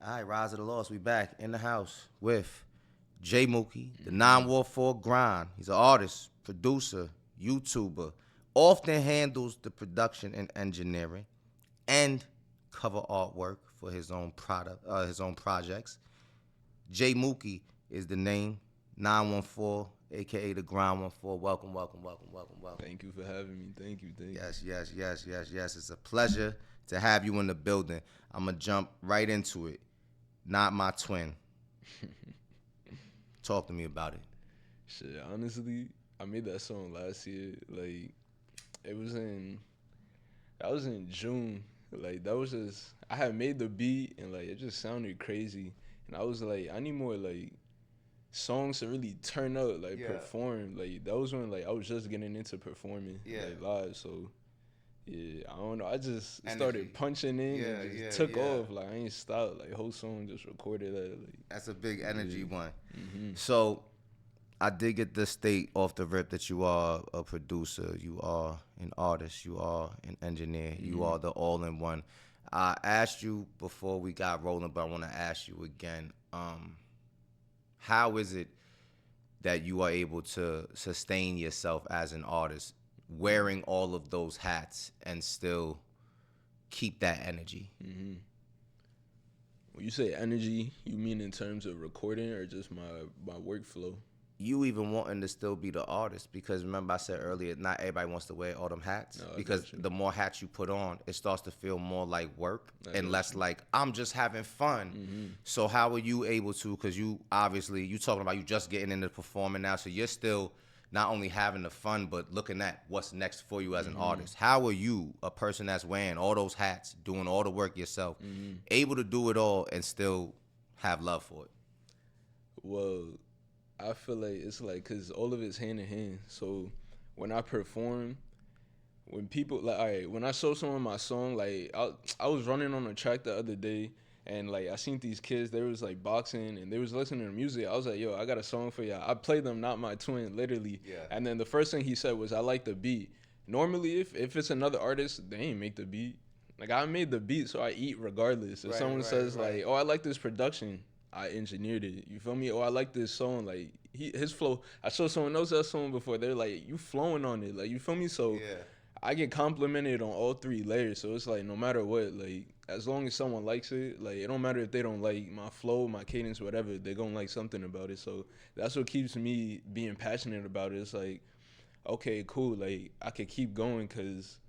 All right, Rise of the Lost. We back in the house with JMookie, the 914 grind. He's an artist, producer, YouTuber, often handles the production and engineering and cover artwork for his own his own projects. JMookie is the name, 914, aka the grind 14. Welcome. Thank you for having me. Thank you. Yes. It's a pleasure to have you in the building. I'm gonna jump right into it. Not my twin. Talk to me about it. Shit, honestly, I made that song last year. Like, that was in June. Like, that was just, I had made the beat and like it just sounded crazy. And I was like, I need more like songs to really turn up, like perform. Like, that was when like I was just getting into performing like live. So yeah, I don't know. I just started punching in and just took off. Like, I ain't stopped. Like, whole song just recorded that. Like, that's a big energy one. So I did get the state off the rip that you are a producer, you are an artist, you are an engineer, you are the all-in-one. I asked you before we got rolling, but I want to ask you again. How is it that you are able to sustain yourself as an artist, wearing all of those hats and still keep that energy? When you say energy, you mean in terms of recording or just my workflow? You even wanting to still be the artist, because remember I said earlier, not everybody wants to wear all them hats, because the more hats you put on, it starts to feel more like work and less like I'm just having fun. So how are you able to, because you obviously, you talking about you just getting into performing now, so you're still not only having the fun but looking at what's next for you as an artist. How are you, a person that's wearing all those hats, doing all the work yourself, able to do it all and still have love for it? Well, I feel like it's like, cause all of it's hand in hand. So when I perform, when people like, all right, when I show someone my song, like I was running on a track the other day, and like I seen these kids, they was like boxing and they was listening to music. I was like, yo, I got a song for y'all. I played them, not my twin, literally. And then the first thing he said was, I like the beat. Normally, if it's another artist, they ain't make the beat. Like, I made the beat, so I eat regardless. If someone says like, oh, I like this production, I engineered it. You feel me? Oh, I like this song. Like, his flow. I showed someone else that song before. They're like, you flowing on it. Like, you feel me? So I get complimented on all three layers. So it's like, no matter what, like, as long as someone likes it, like, it don't matter if they don't like my flow, my cadence, whatever. They're gonna like something about it. So that's what keeps me being passionate about it. It's like, okay, cool. Like, I could keep going because,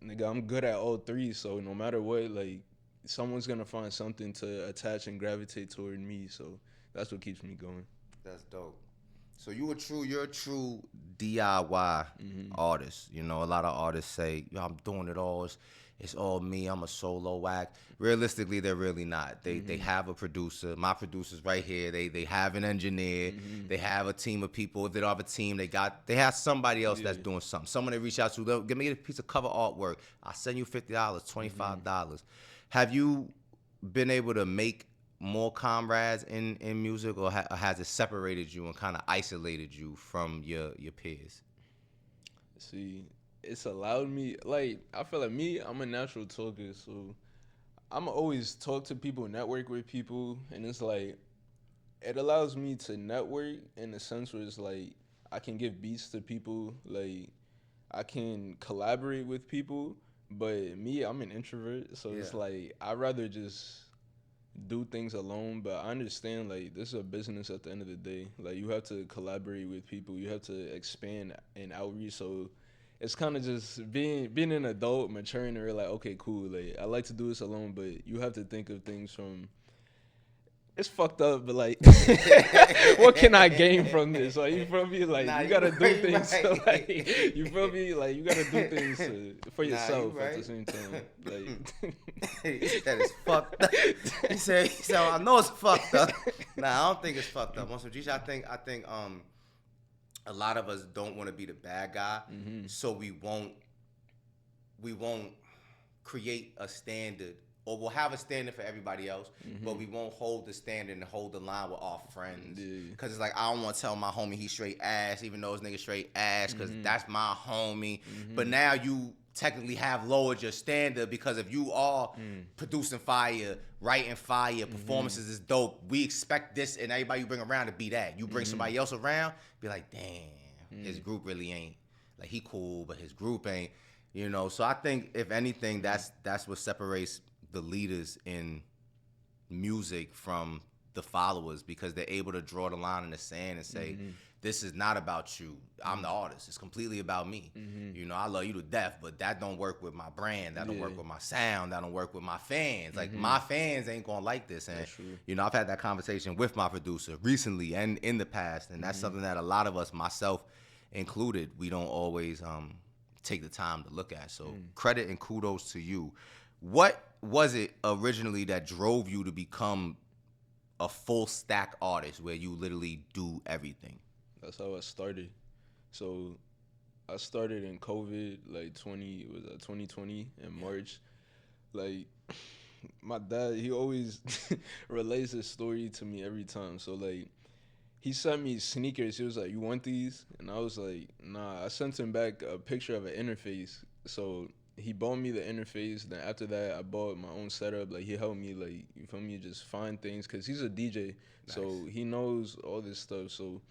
nigga, I'm good at all three. So no matter what, like, someone's gonna find something to attach and gravitate toward me. So that's what keeps me going. That's dope. So you're a true DIY artist. You know, a lot of artists say, yo, I'm doing it all. It's all me. I'm a solo act. Realistically, they're really not. They have a producer. My producer's right here. They have an engineer. They have a team of people. If they don't have a team, they have somebody else that's doing something. Someone they reach out to. They'll give me a piece of cover artwork. I'll send you $50, $25. Have you been able to make more comrades in music, or has it separated you and kind of isolated you from your peers? See, it's allowed me, like, I feel like me, I'm a natural talker, so I'm always talk to people, network with people, and it's like, it allows me to network in a sense where it's like, I can give beats to people, like, I can collaborate with people, but me, I'm an introvert, so it's like, I'd rather just do things alone. But I understand, like, this is a business at the end of the day. Like, you have to collaborate with people, you have to expand and outreach. So it's kind of just being an adult, maturing, and like, okay, cool, like, I like to do this alone, but you have to think of things from, it's fucked up, but like, what can I gain from this? Like, you feel me? Like, you gotta do things. Right. So, like, you feel me? Like, you gotta do things for yourself at the same time. Like, that is fucked up. He said, I know it's fucked up. Nah, I don't think it's fucked up. I think a lot of us don't want to be the bad guy, so we won't create a standard, or we'll have a standard for everybody else, but we won't hold the standard and hold the line with our friends. Because it's like, I don't want to tell my homie he's straight ass, even though his nigga straight ass, because that's my homie. But now you technically have lowered your standard, because if you are producing fire, writing fire, performances is dope, we expect this and everybody you bring around to be that. You bring somebody else around, be like, damn, his group really ain't, like, he cool, but his group ain't, you know. So I think if anything, that's what separates the leaders in music from the followers, because they're able to draw the line in the sand and say, this is not about you. I'm the artist. It's completely about me. You know, I love you to death, but that don't work with my brand. That don't work with my sound. That don't work with my fans. Like, my fans ain't gonna like this. And, you know, I've had that conversation with my producer recently and in the past, and that's something that a lot of us, myself included, we don't always take the time to look at. So credit and kudos to you. What was it originally that drove you to become a full stack artist where you literally do everything? That's how I started. So I started in COVID, like 2020 in March. Like, my dad, he always relays this story to me every time. So, like, he sent me sneakers. He was like, you want these? And I was like, nah. I sent him back a picture of an interface. So he bought me the interface. Then after that, I bought my own setup. Like, he helped me, like, you feel me, just find things. Because he's a DJ. Nice. So he knows all this stuff. So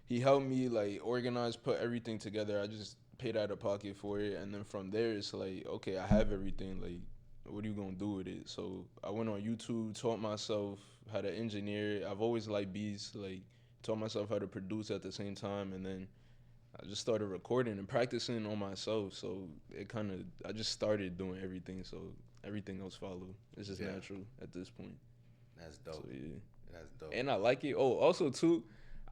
he helped me, like, organize, put everything together. I just paid out of pocket for it. And then from there, it's like, okay, I have everything. Like, what are you going to do with it? So I went on YouTube, taught myself how to engineer. I've always liked beats, like, taught myself how to produce at the same time. And then I just started recording and practicing on myself. So it kind of, I just started doing everything. So everything else followed. It's just natural at this point. That's dope. So, yeah. That's dope. And I like it. Oh, also, too,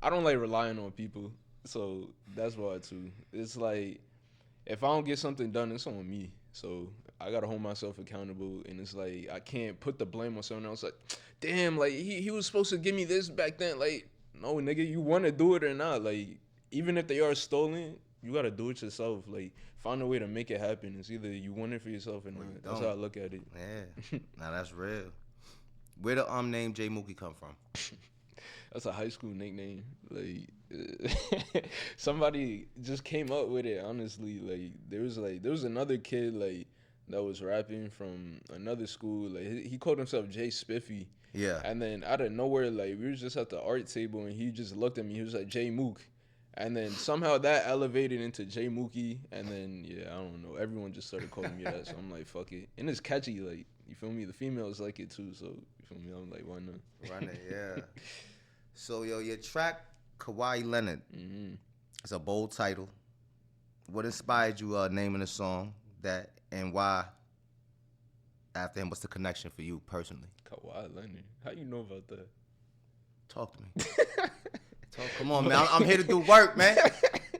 I don't like relying on people. So that's why, too. It's like, if I don't get something done, it's on me. So I got to hold myself accountable. And it's like, I can't put the blame on someone else. Like, damn, like, he was supposed to give me this back then. Like, no, nigga, you want to do it or not. Like, even if they are stolen, you got to do it yourself. Like, find a way to make it happen. It's either you want it for yourself or not. That's how I look at it. Yeah. Now, that's real. Where the name JMookie come from? That's a high school nickname. Like, somebody just came up with it, honestly. Like, there was another kid, like, that was rapping from another school. Like, he called himself J Spiffy. Yeah. And then out of nowhere, like, we were just at the art table, and he just looked at me. He was like, JMookie. And then somehow that elevated into JMookie. And then, yeah, I don't know. Everyone just started calling me that. So I'm like, fuck it. And it's catchy. Like, you feel me? The females like it, too. So, you feel me? I'm like, why not? Run it, yeah. So, yo, your track, Kawhi Leonard, it's a bold title. What inspired you naming the song that, and why after him? What's the connection for you personally? Kawhi Leonard. How you know about that? Talk to me. Come on, man. I'm here to do work, man.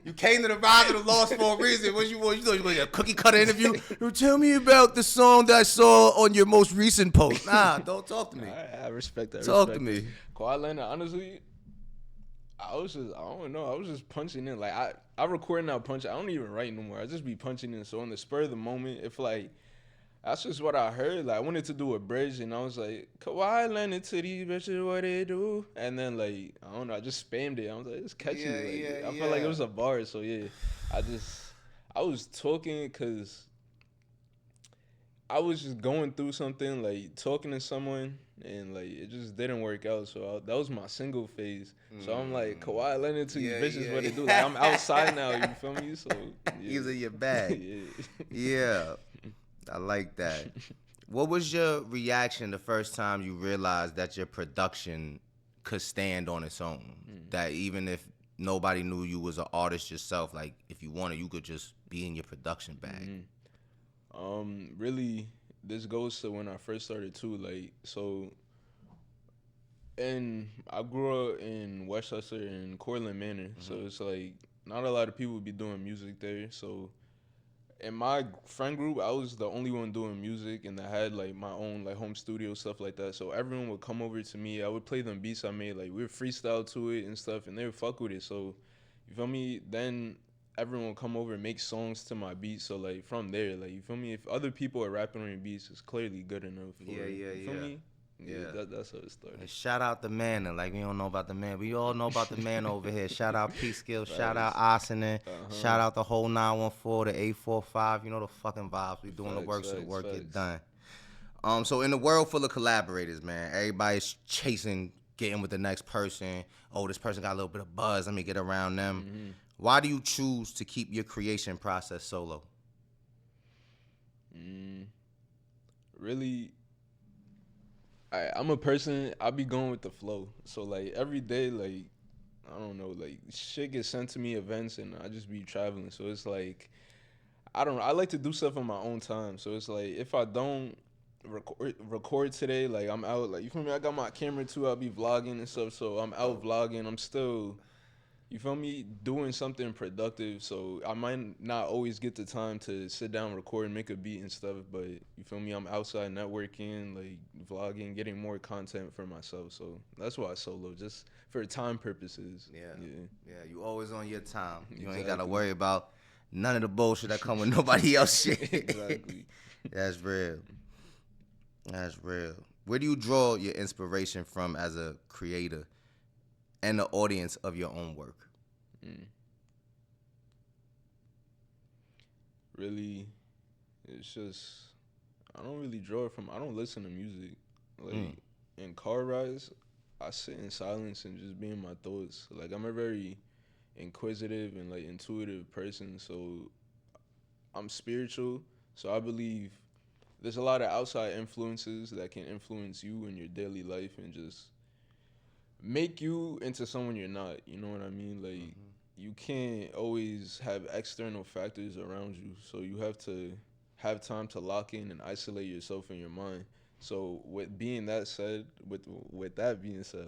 You came to the Rise of the Lost for a reason. What you want? You thought you were going to get a cookie cutter interview? Tell me about the song that I saw on your most recent post. Nah, don't talk to me. I respect that. Talk to me. Kawhi Leonard, honestly, I don't know. I was just punching in. Like, I record now, punch. I don't even write no more. I just be punching in. So on the spur of the moment, if, like, that's just what I heard. Like, I wanted to do a bridge, and I was like, Kawhi Leonard to these bitches, what they do? And then, like, I don't know, I just spammed it. I was like, it's catchy. I felt like it was a bar, so yeah. I was talking because I was just going through something, like, talking to someone, and, like, it just didn't work out. So that was my single phase. So I'm like, Kawhi Leonard to these bitches, what they do? Like, I'm outside now, you feel me? So, yeah. He's in your bag. Yeah. I like that. What was your reaction the first time you realized that your production could stand on its own? That even if nobody knew you was an artist yourself, like, if you wanted, you could just be in your production bag. Really, this goes to when I first started too. Like, so, and I grew up in Westchester in Cortland Manor, so it's like not a lot of people be doing music there. So in my friend group, I was the only one doing music, and I had, like, my own, like, home studio, stuff like that. So everyone would come over to me. I would play them beats I made. Like, we would freestyle to it and stuff, and they would fuck with it. So, you feel me? Then everyone would come over and make songs to my beats. So, like, from there, like, you feel me? If other people are rapping on your beats, it's clearly good enough. You feel me? That's how it started. And shout out the man. Like, we don't know about the man. We all know about the man over here. Shout out P Skill. Shout out Ossinan. Shout out the whole 914, the 845. You know the fucking vibes. We doing the work so the work get done. So in the world full of collaborators, man, everybody's chasing getting with the next person. Oh, this person got a little bit of buzz. Let me get around them. Why do you choose to keep your creation process solo? Really, I'm a person, I be going with the flow. So, like, every day, like, I don't know, like, shit gets sent to me, events, and I just be traveling. So, it's like, I don't know. I like to do stuff on my own time. So, it's like, if I don't record today, like, I'm out. Like, you feel me? I got my camera, too. I'll be vlogging and stuff. So, I'm out vlogging. I'm still... You feel me? Doing something productive, so I might not always get the time to sit down, record, and make a beat and stuff, but you feel me? I'm outside networking, like vlogging, getting more content for myself, so that's why I solo, just for time purposes. Yeah, you always on your time. You ain't got to worry about none of the bullshit that come with nobody else shit. Exactly. That's real. That's real. Where do you draw your inspiration from as a creator and the audience of your own work? Really, it's just, I don't really draw it from, I don't listen to music. Like, in car rides, I sit in silence and just be in my thoughts. Like, I'm a very inquisitive and, like, intuitive person, so I'm spiritual. So I believe there's a lot of outside influences that can influence you in your daily life and just make you into someone you're not. You know what I mean? Like, you can't always have external factors around you, so you have to have time to lock in and isolate yourself in your mind. So with being that said, with that being said,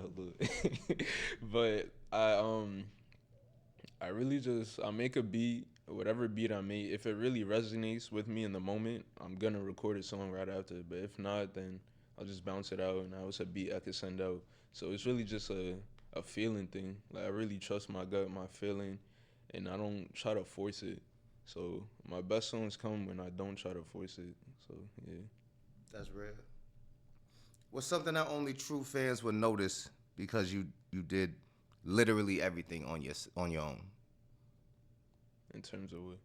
but I really just, I make a beat, whatever beat I make. If it really resonates with me in the moment, I'm gonna record a song right after. But if not, then I'll just bounce it out, and now it's a beat I could send out. So it's really just a feeling thing. Like, I really trust my gut, my feeling, and I don't try to force it. So my best songs come when I don't try to force it. So yeah. That's real. What's something that only true fans would notice because you did literally everything on your own? In terms of what?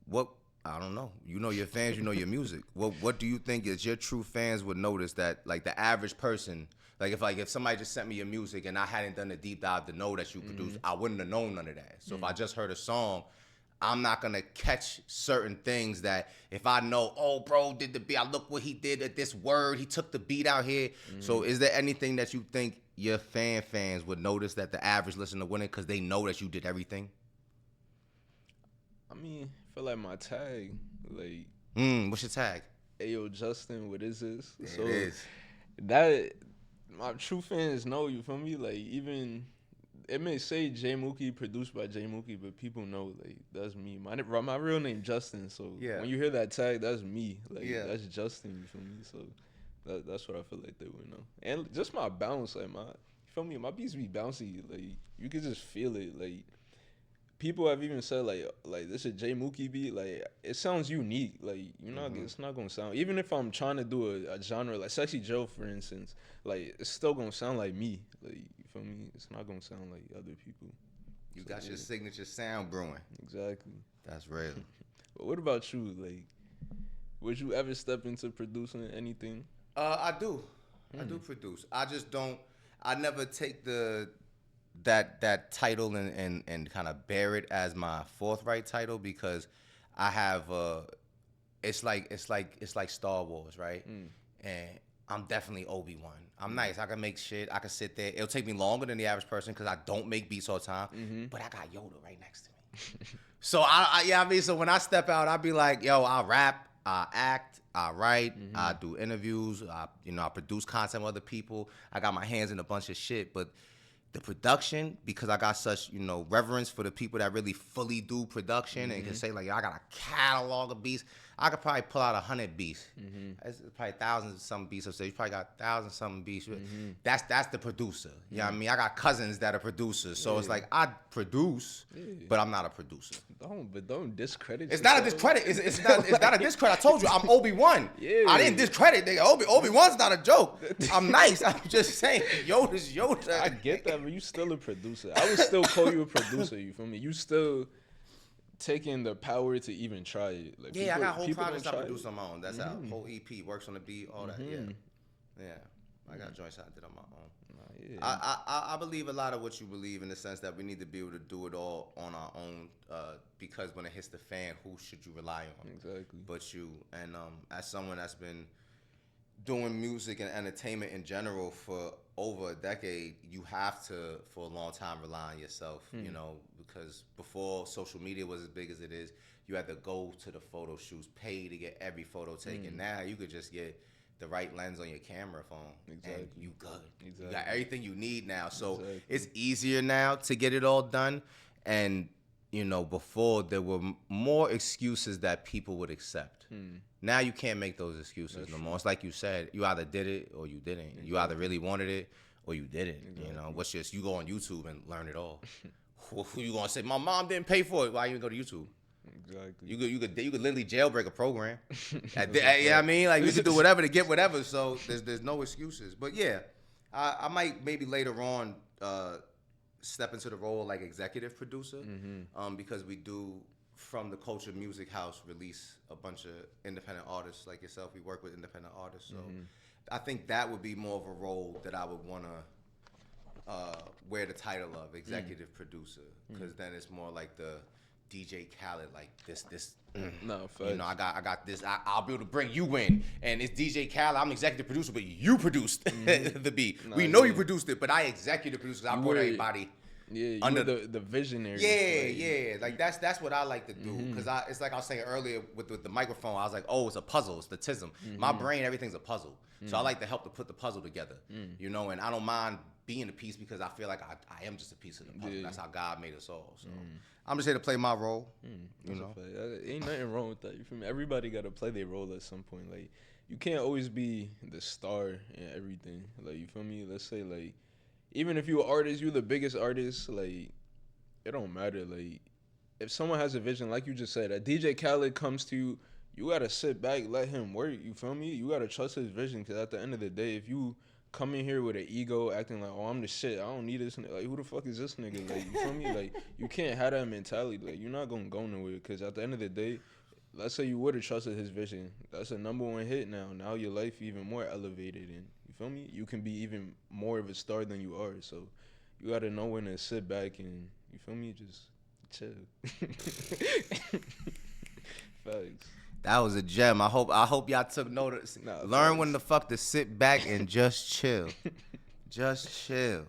What, I don't know. You know your fans, you know your music. What do you think is your true fans would notice that, like, the average person, if somebody just sent me your music and I hadn't done a deep dive to know that you produced, I wouldn't have known none of that. So if I just heard a song, I'm not gonna catch certain things that if I know, oh, bro did the beat, I look what he did at this word, he took the beat out here. So is there anything that you think your fans would notice that the average listener wouldn't, because they know that you did everything? I mean, I feel like my tag, like, what's your tag? Ayo Justin, what is this? It so is. That my true fans know, you feel me? Like, even it may say JMookie, produced by JMookie, but people know, like, that's me. My real name Justin, so when you hear that tag, that's me. Like, that's Justin, you feel me? So that's what I feel like they would know. And just my bounce, like, you feel me? My beats be bouncy, like, you can just feel it. Like, people have even said, like this is a JMookie beat, like, it sounds unique. Like, it's not gonna sound, even if I'm trying to do a genre like Sexy Joe, for instance, like, it's still gonna sound like me. Like, you feel me? It's not gonna sound like other people. You got your signature sound brewing. Exactly. That's real. But what about you? Like, would you ever step into producing anything? I do. I do produce. I just don't. I never take that title and kind of bear it as my forthright title, because I have it's like Star Wars, right? And I'm definitely Obi-Wan. I'm nice. I can make shit. I can sit there. It'll take me longer than the average person because I don't make beats all the time. But I got Yoda right next to me. So so when I step out, I'll be like, yo, I'll rap, I act, I write, I do interviews, I produce content with other people. I got my hands in a bunch of shit, but the production, because I got such, reverence for the people that really fully do production and can say, like, I got a catalog of beats. I could probably pull out 100 beats. It's probably thousands of some beats upstairs. You probably got thousands of some beats. That's the producer. You know what I mean? I got cousins that are producers, so it's like I produce, but I'm not a producer. Don't discredit. It's not a discredit. It's not a discredit. I told you I'm Obi-Wan. Yeah. I didn't discredit. Nigga. Obi-Wan's not a joke. I'm nice. I'm just saying Yoda's Yoda. I get that, but you still a producer. I would still call you a producer. You feel me? You still taking the power to even try it. Like, I got whole projects I produce on my own. That's how whole EP works on the beat, all that. Yeah. I got joints I did on my own. I believe a lot of what you believe in the sense that we need to be able to do it all on our own because when it hits the fan, who should you rely on? Exactly. But you. And as someone that's been doing music and entertainment in general for over a decade, you have to, for a long time, rely on yourself, you know, because before social media was as big as it is, you had to go to the photo shoots, pay to get every photo taken. Now you could just get the right lens on your camera phone and you good. You got everything you need now. So it's easier now to get it all done. And, you know, before there were more excuses that people would accept. Now you can't make those excuses no more. It's like you said, you either did it or you didn't. You either really wanted it or you didn't. You know, what's just, you go on YouTube and learn it all. Who you gonna say, my mom didn't pay for it? Why you go to YouTube? Exactly. You could literally jailbreak a program. You know what I mean? Like, you could do whatever to get whatever. So there's no excuses. But yeah, I might maybe later on step into the role like executive producer, because we do, from the Culture Music House, release a bunch of independent artists like yourself. We work with independent artists, so I think that would be more of a role that I would want to wear the title of executive producer, because then it's more like the DJ Khaled, like this. No, you know, I got this. I'll be able to bring you in, and it's DJ Khaled. I'm executive producer, but you produced the beat. We know you produced it, but I executive produced. Because I brought everybody. Yeah, you under the visionary. Yeah. Like that's what I like to do, because it's like I was saying earlier with the microphone. I was like, oh, it's a puzzle. It's the tism. My brain, everything's a puzzle. So I like to help to put the puzzle together. You know, and I don't mind being a piece because I feel like I am just a piece of the puzzle. That's how God made us all. So I'm just here to play my role. You know, ain't nothing wrong with that. You feel me? Everybody got to play their role at some point. Like, you can't always be the star in everything. Like, you feel me? Let's say, like, even if you're an artist, you're the biggest artist, like, it don't matter. Like, if someone has a vision, like you just said, a DJ Khaled comes to you, you got to sit back, let him work, you feel me? You got to trust his vision, because at the end of the day, if you come in here with an ego, acting like, oh, I'm the shit, I don't need this, like, who the fuck is this nigga? Like, you feel me? Like, you can't have that mentality. Like, you're not going to go nowhere, because at the end of the day, let's say you would have trusted his vision. That's a #1 hit now. Now your life even more elevated, and you feel me? You can be even more of a star than you are. So you gotta know when to sit back and, you feel me, just chill. Facts. that was a gem. I hope y'all took notice. Learn when the fuck to sit back and just chill. Just chill.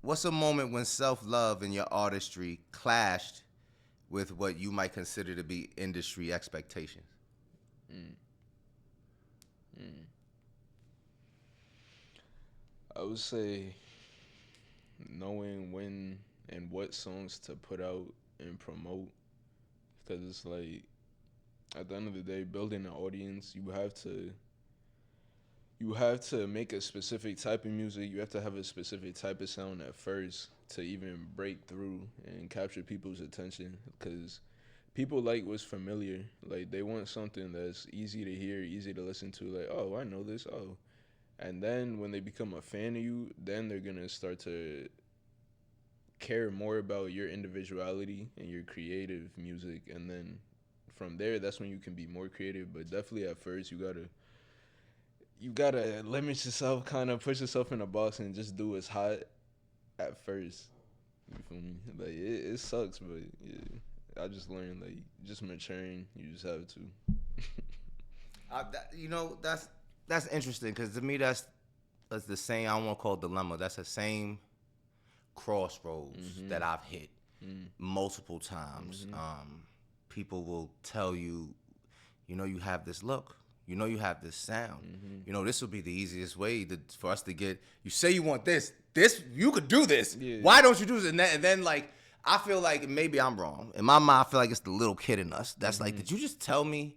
What's a moment when self-love and your artistry clashed with what you might consider to be industry expectations? I would say knowing when and what songs to put out and promote, because it's like, at the end of the day, building an audience, you have to make a specific type of music. You have to have a specific type of sound at first to even break through and capture people's attention, because people like what's familiar. Like, they want something that's easy to hear, easy to listen to. Like, oh, I know this. Oh. And then when they become a fan of you, then they're going to start to care more about your individuality and your creative music. And then from there, that's when you can be more creative. But definitely at first, you gotta limit yourself, kind of push yourself in a box and just do what's hot at first. You feel me? Like, it sucks, but yeah, I just learned, like, just maturing, you just have to. You know, that's interesting, because to me that's the same, I don't want to call it dilemma, that's the same crossroads that I've hit multiple times. People will tell you, you know, you have this look, you know, you have this sound, you know, this will be the easiest way for us to get, you say you want this, you could do this, why don't you do this? And then like, I feel like maybe I'm wrong. In my mind, I feel like it's the little kid in us that's like, did you just tell me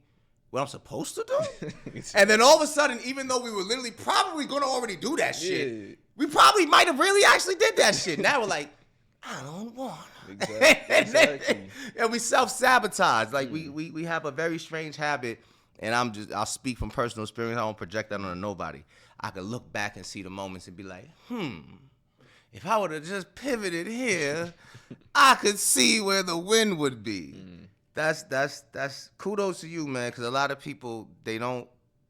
what I'm supposed to do? And then all of a sudden, even though we were literally probably going to already do that shit, we probably might have really actually did that shit. Now we're like, I don't want to. Exactly. And we self-sabotage. Like, we have a very strange habit, and I'll speak from personal experience. I don't project that on nobody. I could look back and see the moments and be like, if I would have just pivoted here, I could see where the wind would be. That's kudos to you, man, because a lot of people, they don't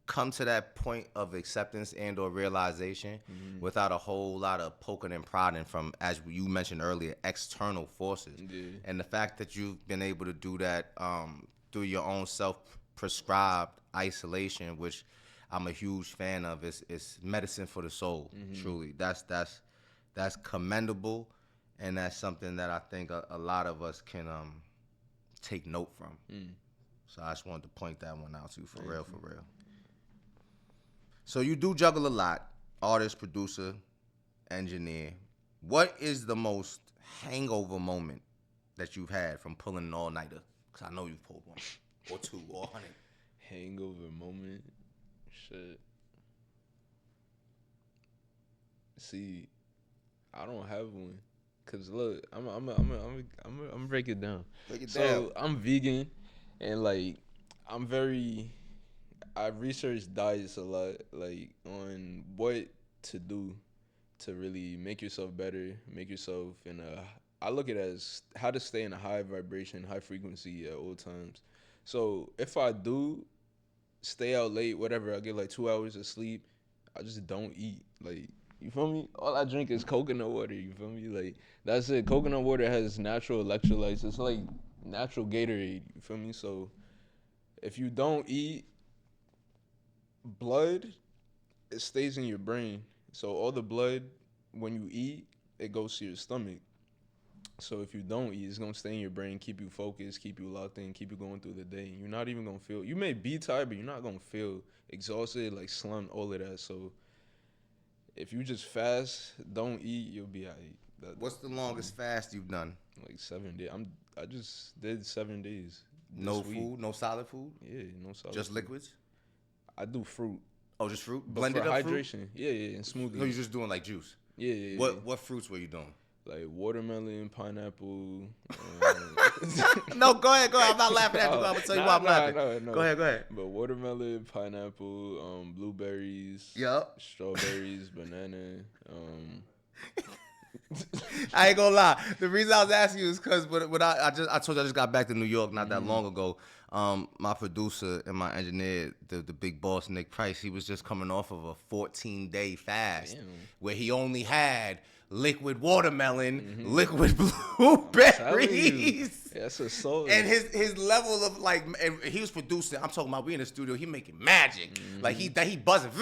come to that point of acceptance and or realization without a whole lot of poking and prodding from, as you mentioned earlier, external forces. And the fact that you've been able to do that through your own self-prescribed isolation, which I'm a huge fan of, is medicine for the soul. Truly, that's commendable, and that's something that I think a lot of us can take note from. So I just wanted to point that one out to you, for real. So you do juggle a lot, artist, producer, engineer. What is the most hangover moment that you've had from pulling an all-nighter? Because I know you've pulled one, or two, or 100. Hangover moment? Shit. See, I don't have one. Cause look, I'm break it down. So I'm vegan, and like I research diets a lot, like on what to do to really make yourself better, make yourself in a. I look at it as how to stay in a high vibration, high frequency at all times. So if I do stay out late, whatever, I get like 2 hours of sleep, I just don't eat. Like, you feel me? All I drink is coconut water, you feel me? Like, that's it. Coconut water has natural electrolytes. It's like natural Gatorade, you feel me? So if you don't eat, blood, it stays in your brain. So all the blood, when you eat, it goes to your stomach. So if you don't eat, it's going to stay in your brain, keep you focused, keep you locked in, keep you going through the day. You're not even going to feel, you may be tired, but you're not going to feel exhausted, like slumped, all of that. So if you just fast, don't eat, you'll be all right. What's the longest fast you've done? Like 7 days. I just did 7 days. No food? No solid food? Yeah, no solid Just food. liquids? I do fruit. Oh, just fruit? But Blended for up hydration. Fruit? Yeah, and smoothies. So you're just doing like juice? Yeah. What fruits were you doing? Like watermelon, pineapple. No, go ahead. I'm not laughing at you. I'm gonna tell you why I'm laughing. No. Go ahead. But watermelon, pineapple, blueberries, strawberries, banana. I ain't gonna lie. The reason I was asking you is because when I told you I just got back to New York not that long ago. My producer and my engineer, the big boss Nick Price, he was just coming off of a 14-day fast where he only had liquid watermelon, liquid blueberries. That's a soul. And his level of like, and he was producing. I'm talking about we in the studio. He making magic. Like he buzzing.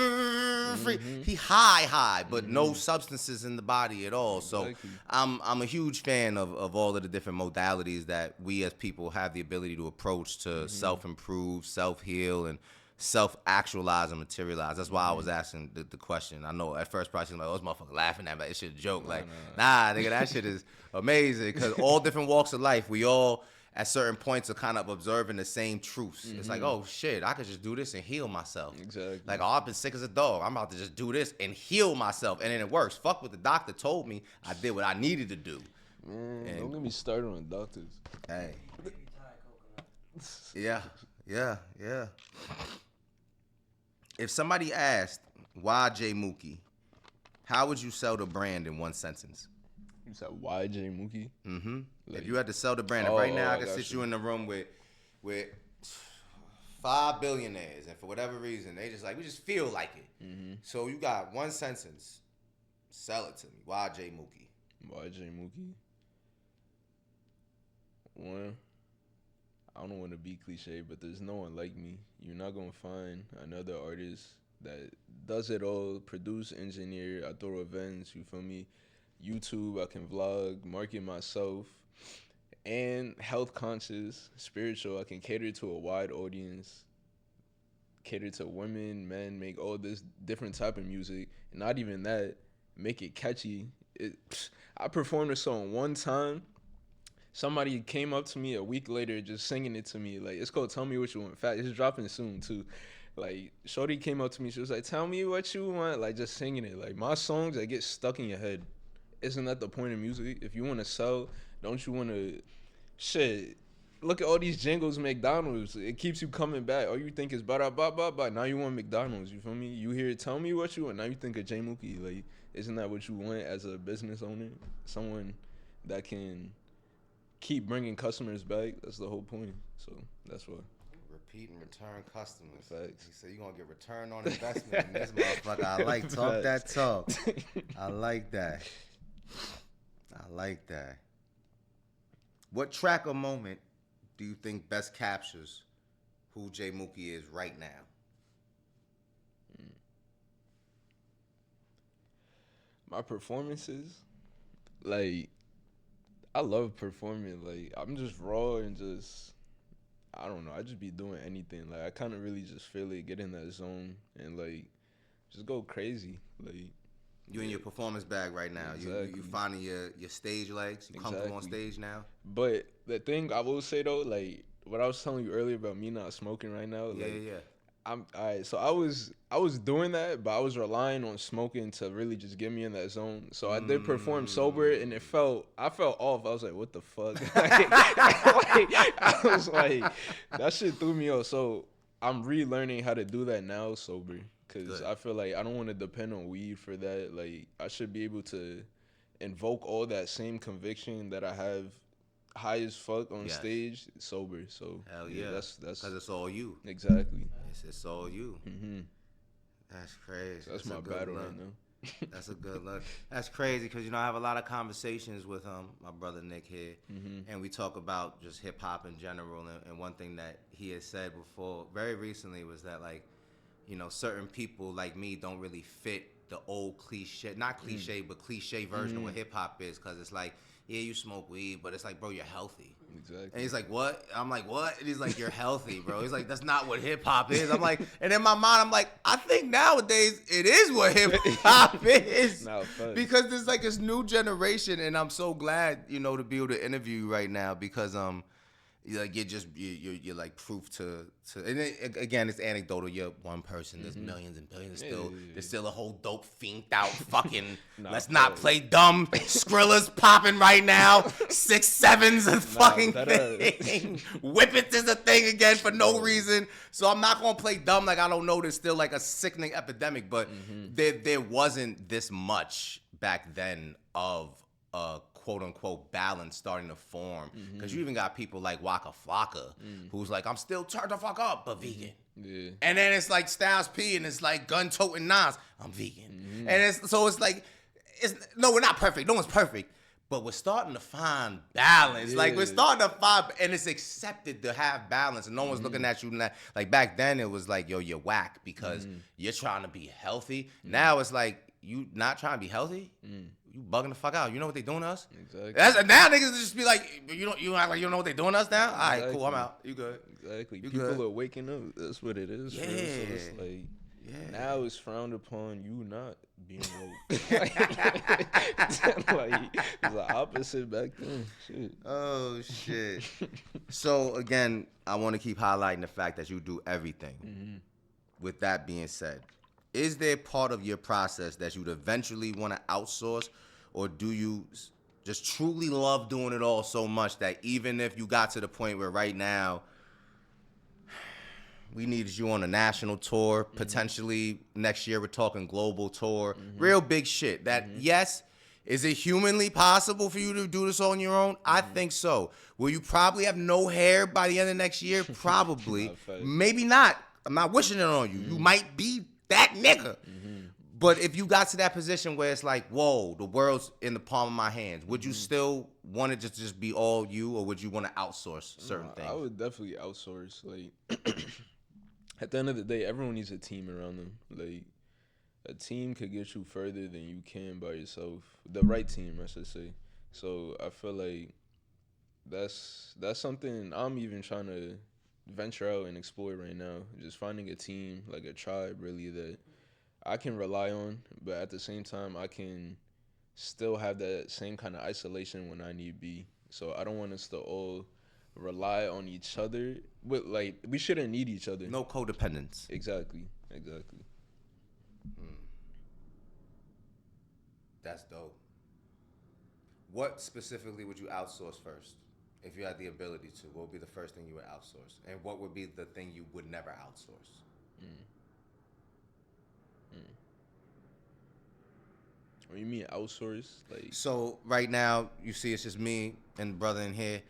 He high, but no substances in the body at all. So I'm a huge fan of all of the different modalities that we as people have the ability to approach to self-improve, self-heal, and self-actualize and materialize. That's why I was asking the question. I know at first probably like, oh, this motherfucker laughing at me. This shit a joke. Nah, nigga, that shit is amazing because all different walks of life, we all at certain points are kind of observing the same truths. It's like, oh shit, I could just do this and heal myself. Exactly. Like, oh, I've been sick as a dog. I'm about to just do this and heal myself. And then it works. Fuck what the doctor told me. I did what I needed to do. Man, don't get me started on doctors. Hey. Yeah. If somebody asked, why JMookie, how would you sell the brand in one sentence? You said, why JMookie? Mm-hmm. Like, if you had to sell the brand, right now I could sit you in the room with 5 billionaires, and for whatever reason, they just like, we just feel like it. So you got one sentence, sell it to me. Why JMookie? Why JMookie? One, I don't want to be cliche, but there's no one like me. You're not going to find another artist that does it all, produce, engineer, I throw events, you feel me? YouTube, I can vlog, market myself, and health conscious, spiritual. I can cater to a wide audience, cater to women, men, make all this different type of music. And not even that, make it catchy. I performed a song one time, somebody came up to me a week later just singing it to me. Like, it's called Tell Me What You Want. In fact, it's dropping soon too. Like, shorty came up to me, she was like, tell me what you want, like, just singing it. Like, my songs that get stuck in your head. Isn't that the point of music? If you want to sell, don't you want to, shit, look at all these jingles, McDonald's. It keeps you coming back. All you think is ba da ba ba ba. Now you want McDonald's. You feel me? You hear it, tell me what you want. Now you think of JMookie. Like, isn't that what you want as a business owner? Someone that can keep bringing customers back. That's the whole point. So that's what. Repeat and return customers. Facts. He said you're gonna get return on investment in this motherfucker. I like talk that talk. I like that. I like that. What track or moment do you think best captures who JMookie is right now? My performances, like, I love performing. Like, I'm just raw and just, I don't know. I just be doing anything. Like, I kind of really just feel it, get in that zone, and like, just go crazy. Like, You in your performance bag right now. Exactly. You finding your stage legs. You comfortable on stage now. But the thing I will say though, like what I was telling you earlier about me not smoking right now, like, Yeah. I'm alright. So I was doing that, but I was relying on smoking to really just get me in that zone. So I did perform sober, and I felt off. I was like, what the fuck? I was like, that shit threw me off. So I'm relearning how to do that now sober, because I feel like I don't want to depend on weed for that. Like, I should be able to invoke all that same conviction that I have high as fuck on stage sober. So hell yeah, that's because it's all you. Exactly. It's all you. Mm-hmm. That's crazy. So that's my battle right now. That's a good look. That's crazy because, you know, I have a lot of conversations with my brother Nick here, and we talk about just hip hop in general. And one thing that he has said before, very recently, was that, like, you know, certain people like me don't really fit the old cliche, not cliche, but cliche version of what hip hop is, because it's like, yeah, you smoke weed, but it's like, bro, you're healthy. Exactly. And he's like, what? I'm like, what? And he's like, you're healthy, bro. He's like, that's not what hip hop is. I'm like, and in my mind, I'm like, I think nowadays it is what hip hop is. Because there's like this new generation, and I'm so glad, you know, to be able to interview you right now, because like you're like proof to and again, it's anecdotal. You're one person. There's millions and billions. There's still a whole dope fiend out fucking. Let's not play dumb. Skrilla's popping right now. 6-7's a fucking thing. Whippets is a thing again for no reason. So I'm not gonna play dumb like I don't know. There's still like a sickening epidemic, but there wasn't this much back then of quote unquote balance starting to form, because you even got people like Waka Flocka who's like, I'm still turned the fuck up but vegan. Yeah. And then it's like Styles P, and it's like gun toting Nas, I'm vegan. And it's like no, we're not perfect, no one's perfect, but we're starting to find balance. Like, we're starting to find, and it's accepted to have balance, and no one's looking at you like back then. It was like, yo, you're whack because you're trying to be healthy. Now it's like, you not trying to be healthy? You bugging the fuck out. You know what they doing to us? Exactly. Now niggas just be like, you act like you don't know what they doing to us now? All right, cool, I'm out. You good. Exactly. You People good. are waking up. That's what it is. Yeah. So it's like, now it's frowned upon you not being woke. Like, it's the opposite back then. Shit. Oh, shit. So, again, I want to keep highlighting the fact that you do everything. With that being said, is there part of your process that you'd eventually want to outsource, or do you just truly love doing it all so much that even if you got to the point where right now we needed you on a national tour, potentially next year we're talking global tour, real big shit, that yes, is it humanly possible for you to do this on your own? I think so. Will you probably have no hair by the end of next year? Probably. Maybe not. I'm not wishing it on you. You might be that nigga. But if you got to that position where it's like, whoa, the world's in the palm of my hands, would you still want it to just be all you, or would you want to outsource certain things? I would definitely outsource. Like, at the end of the day, everyone needs a team around them. Like, a team could get you further than you can by yourself. The right team, I should say. So I feel like that's something I'm even trying to venture out and explore right now. Just finding a team, like a tribe, really, that I can rely on, but at the same time, I can still have that same kind of isolation when I need be. So I don't want us to all rely on each other. But like, we shouldn't need each other. No codependence. Exactly. That's dope. What specifically would you outsource first? If you had the ability to, what would be the first thing you would outsource? And what would be the thing you would never outsource? What do you mean outsource? Like, so right now, you see it's just me and the brother in here.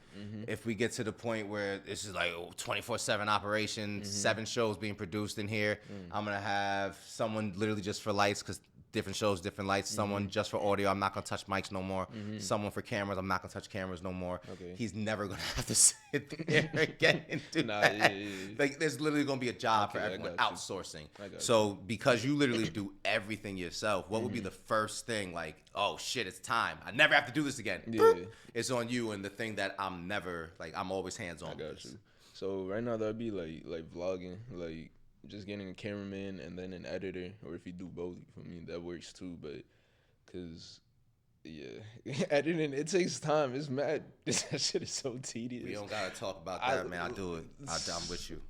If we get to the point where this is like 24/7 operation, 7 shows being produced in here, I'm going to have someone literally just for lights, because different shows, different lights. Someone just for audio. I'm not going to touch mics no more. Someone for cameras. I'm not going to touch cameras no more. Okay. He's never going to have to sit there again and do that. Yeah. Like, there's literally going to be a job for everyone outsourcing. So because you literally do everything yourself, what would be the first thing, like, oh shit, it's time, I never have to do this again? Boop. It's on you. And the thing that I'm never, like, I'm always hands on. I got you. So right now that'd be like vlogging, like just getting a cameraman and then an editor, or if you do both, for me that works too. But cause editing, it takes time. It's mad. That shit is so tedious. We don't gotta talk about that, man. I do it. I'm with you.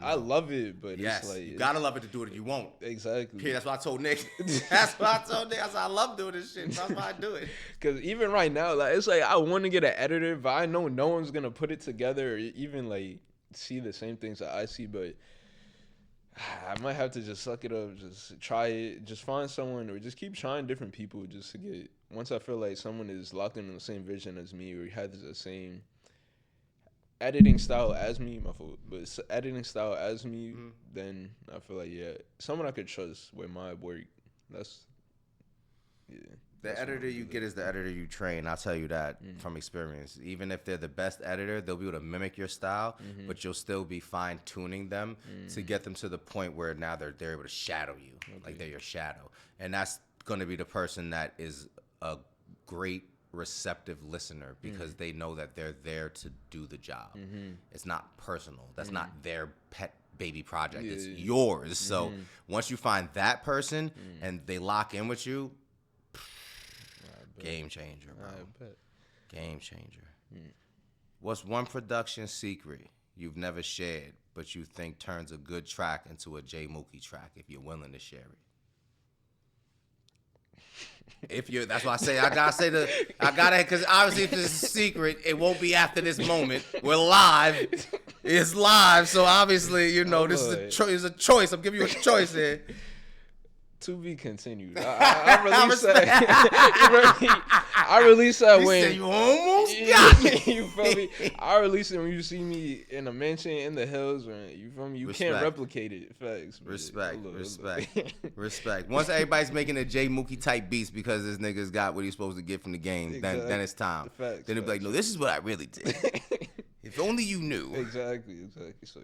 I love it, but yes, it's like, you gotta love it to do it. If you won't, exactly. Here, that's what I told Nick. That's what I told Nick. I said I love doing this shit. That's why I do it. Cause even right now, like, it's like I want to get an editor, but I know no one's gonna put it together or even like see the same things that I see. But I might have to just suck it up, just try it, just find someone, or just keep trying different people just to get. Once I feel like someone is locked in the same vision as me, or has the same editing style as me, my fault, but editing style as me, then I feel like, someone I could trust with my work. That's, The editor you get is the editor you train. I'll tell you that from experience. Even if they're the best editor, they'll be able to mimic your style, but you'll still be fine tuning them to get them to the point where now they're able to shadow you, like they're your shadow. And that's going to be the person that is a great receptive listener, because they know that they're there to do the job. It's not personal. That's not their pet baby project. It's yours. So once you find that person and they lock in with you, game changer, bro. Game changer. What's one production secret you've never shared, but you think turns a good track into a JMookie track if you're willing to share it? If you're, that's why I say I gotta, because obviously if this is a secret, it won't be after this moment. We're live. It's live, so obviously, you know, this is a choice. I'm giving you a choice here. To be continued. I released that. I released that when you almost got me. You feel me? I released it when you see me in a mansion in the hills. You feel me? You can't replicate it. Facts. Respect. Once everybody's making a JMookie type beats because this nigga's got what he's supposed to get from the game, then it's time. Then it'll be like, no, this is what I really did. If only you knew. Exactly. So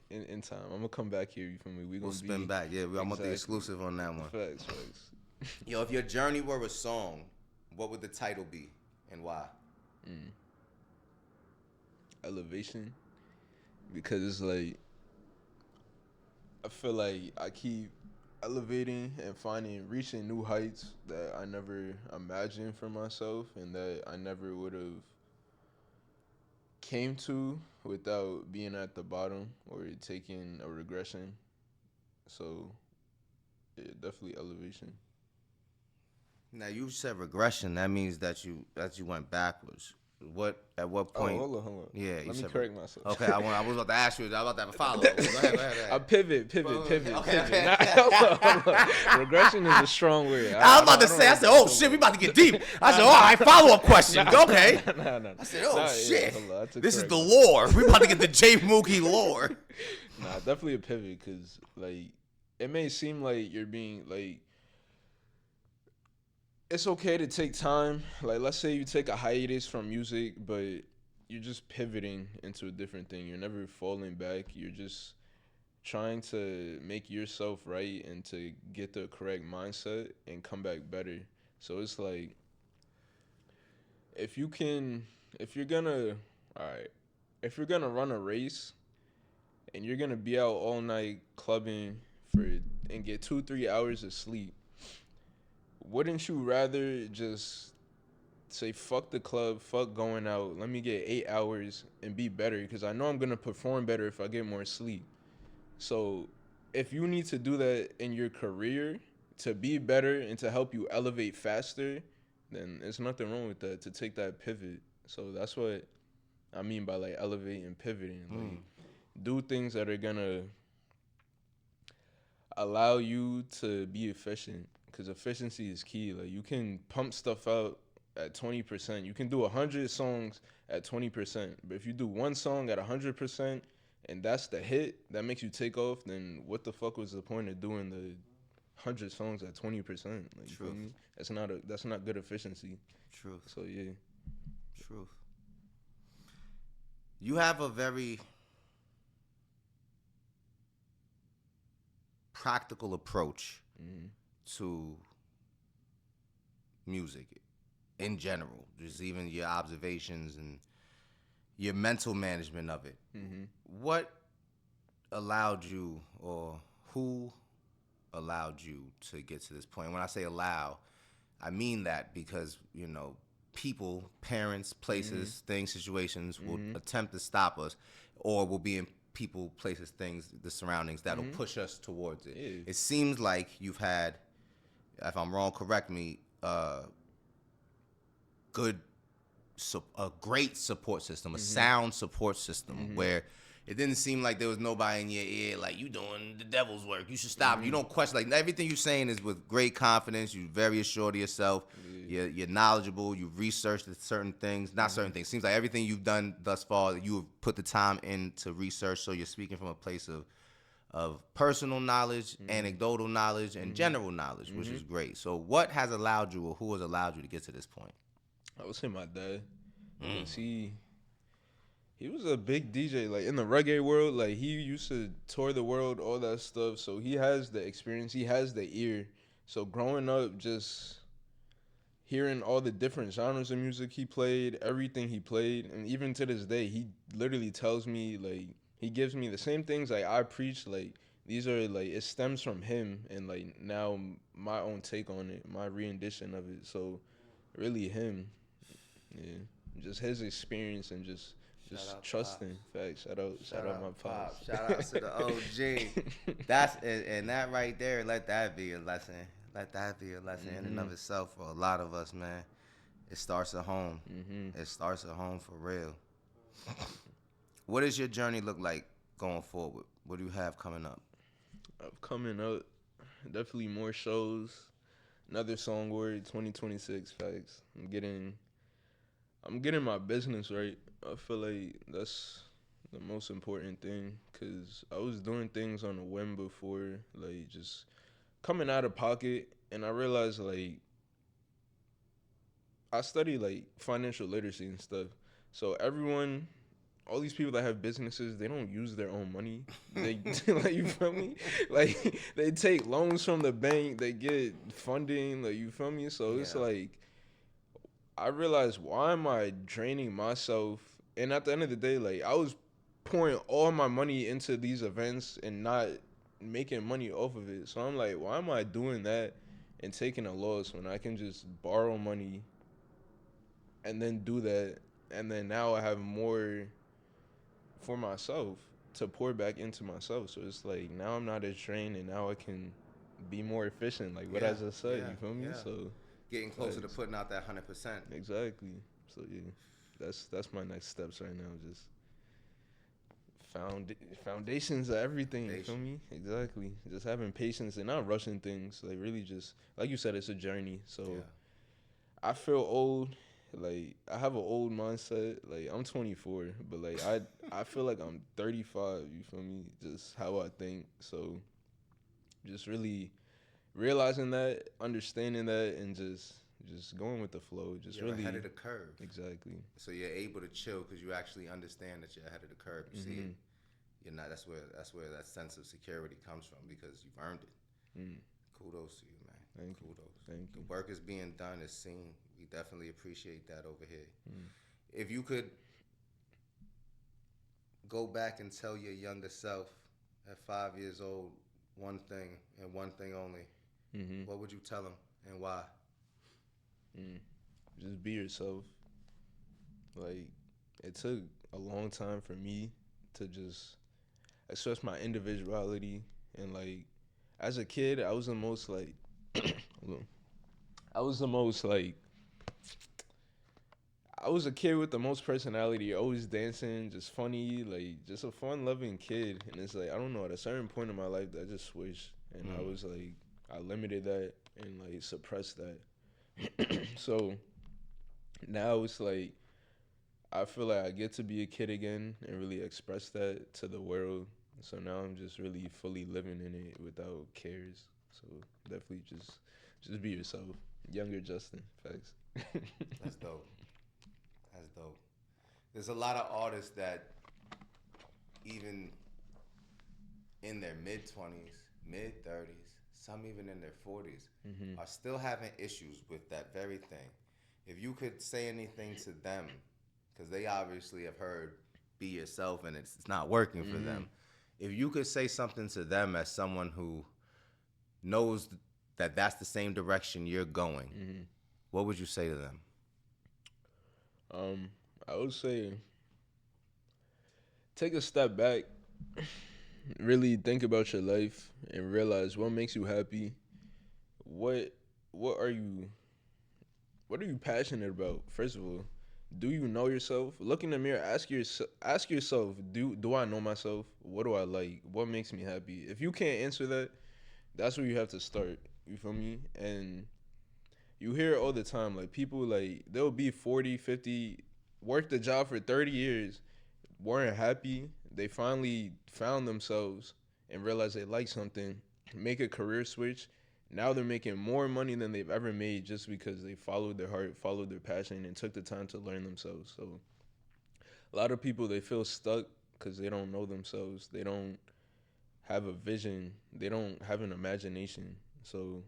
in time, I'm gonna come back here. You feel me? We'll spin back. Yeah, I want the exclusive on that one. Facts. Yo, if your journey were a song, what would the title be and why? Elevation, because it's like I feel like I keep elevating and reaching new heights that I never imagined for myself, and that I never would have came to without being at the bottom or taking a regression. So definitely elevation. Now you said regression. That means that you went backwards. At what point? Oh, hold on. Yeah, let me correct myself. Okay, I was about to ask you. I was about to have a follow. Go ahead. I pivot. Okay. Hold on. Regression is a strong word. I was about to say. I said, "Oh shit, we about to get deep." I said, "All right, follow-up question." Okay. No. I said, "Oh shit, this is the lore. We about to get the JMookie lore." Nah, definitely a pivot, because like it may seem like you're being like. It's okay to take time. Like, let's say you take a hiatus from music, but you're just pivoting into a different thing. You're never falling back. You're just trying to make yourself right and to get the correct mindset and come back better. So it's like, if you're gonna run a race and you're gonna be out all night clubbing and get 2-3 hours of sleep, wouldn't you rather just say fuck the club, fuck going out. Let me get 8 hours and be better because I know I'm gonna perform better if I get more sleep. So if you need to do that in your career to be better and to help you elevate faster, then there's nothing wrong with that to take that pivot. So that's what I mean by like elevating and pivoting. Like do things that are gonna allow you to be efficient because efficiency is key. Like you can pump stuff out at 20%. You can do 100 songs at 20%. But if you do one song at 100% and that's the hit that makes you take off, then what the fuck was the point of doing the 100 songs at 20%? Like, you feel me? That's not good efficiency. Truth. So yeah. Truth. You have a very practical approach to music in general, just even your observations and your mental management of it. What allowed you, or who allowed you to get to this point? When I say allow, I mean that because, you know, people, parents, places, things, situations will attempt to stop us, or will be in people, places, things, the surroundings that'll push us towards it. Yeah. It seems like you've had, if I'm wrong, correct me, a great support system, a sound support system where it didn't seem like there was nobody in your ear like, you doing the devil's work, you should stop. You don't question, like everything you're saying is with great confidence. You're very assured of yourself. You're knowledgeable. You've researched certain things, not certain things. Seems like everything you've done thus far, you have put the time in to research. So you're speaking from a place of personal knowledge, anecdotal knowledge, and general knowledge, which is great. So what has allowed you, or who has allowed you to get to this point? I would say my dad. Because he was a big DJ, like in the reggae world. Like he used to tour the world, all that stuff. So he has the experience, he has the ear. So growing up, just hearing all the different genres of music he played, everything he played, and even to this day, he literally tells me, like, he gives me the same things like I preach. Like these are like, it stems from him, and like now my own take on it, my rendition of it. So really him, yeah, just his experience and just trusting. Facts. Shout out my pops. Shout out to the OG. That's and that right there. Let that be a lesson. Let that be a lesson in and of itself for a lot of us, man. It starts at home. It starts at home for real. What does your journey look like going forward? What do you have coming up? Coming up, definitely more shows. Another song word, 2026. Facts. I'm getting my business right. I feel like that's the most important thing, because I was doing things on a whim before, like just coming out of pocket, and I realized like I study like financial literacy and stuff. So all these people that have businesses, they don't use their own money. They like, you feel me? Like they take loans from the bank, they get funding, like, you feel me? So it's like I realized, why am I draining myself? And at the end of the day, like I was pouring all my money into these events and not making money off of it. So I'm like, why am I doing that and taking a loss when I can just borrow money and then do that, and then now I have more for myself to pour back into myself. So it's like now I'm not as drained, and now I can be more efficient, like what I just said. You feel me? So getting closer to putting out that 100%. Exactly. So yeah, that's my next steps right now. Just foundations of everything. You feel me? Exactly. Just having patience and not rushing things. Like really, just like you said, it's a journey. So I feel old. Like I have an old mindset. Like I'm 24, but like I feel like I'm 35. You feel me? Just how I think. So just really realizing that, understanding that, and just going with the flow. Just you're really ahead of the curve. Exactly. So you're able to chill because you actually understand that you're ahead of the curve. You see it. You're not. That's where that sense of security comes from, because you've earned it. Kudos to you, man. Kudos. Thank you. The work is being done, is seen. We definitely appreciate that over here. If you could go back and tell your younger self at 5 years old one thing and one thing only, what would you tell him and why? just be yourself. Like, it took a long time for me to just express my individuality. And like, as a kid, I was the most like, hold on. I was the most like, I was a kid with the most personality, always dancing, just funny, like just a fun loving kid. And it's like, I don't know, at a certain point in my life that just switched. And I was like, I limited that and like suppressed that. So now it's like, I feel like I get to be a kid again and really express that to the world. So now I'm just really fully living in it without cares. So definitely just be yourself. Younger Justin, facts. That's dope. That's dope. There's a lot of artists that even in their mid-20s, mid-30s, some even in their 40s, are still having issues with that very thing. If you could say anything to them, because they obviously have heard be yourself and it's not working for them. If you could say something to them as someone who knows that that's the same direction you're going, what would you say to them? I would say take a step back, really think about your life and realize what makes you happy. What what are you passionate about? First of all, do you know yourself? Look in the mirror, ask yourself, do I know myself? What do I like? What makes me happy? If you can't answer that, that's where you have to start. You feel me? And you hear it all the time, like people like they'll be 40, 50, work the job for 30 years, weren't happy. They finally found themselves and realized they like something, make a career switch. Now they're making more money than they've ever made just because they followed their heart, followed their passion, and took the time to learn themselves. So a lot of people, they feel stuck because they don't know themselves. They don't have a vision. They don't have an imagination. So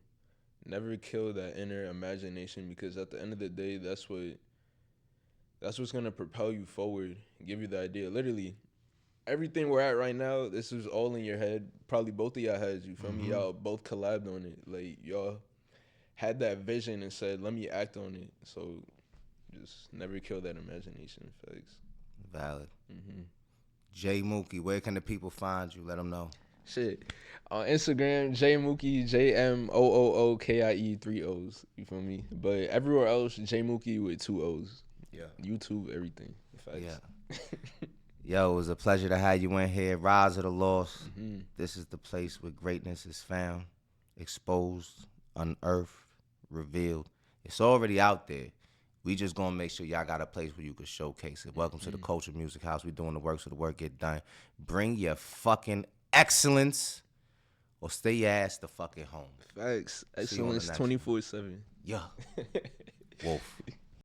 never kill that inner imagination, because at the end of the day, that's what's gonna propel you forward, give you the idea. Literally, everything we're at right now, this is all in your head. Probably both of y'all heads, you feel me? Y'all both collabed on it. Like, y'all had that vision and said, let me act on it. So just never kill that imagination. Facts. Valid. JMookie, where can the people find you? Let them know. Shit. On Instagram, JMookie, JMookie, 3 O's. You feel me? But everywhere else, JMookie with 2 O's. Yeah. YouTube, everything. Facts. Yeah. Yo, it was a pleasure to have you in here. Rise of the Lost. This is the place where greatness is found, exposed, unearthed, revealed. It's already out there. We just gonna make sure y'all got a place where you can showcase it. Welcome to the Culture Music House. We doing the work so the work get done. Bring your fucking excellence or stay your ass the fucking home. Facts. Excellence 24/7. Yeah. Wolf.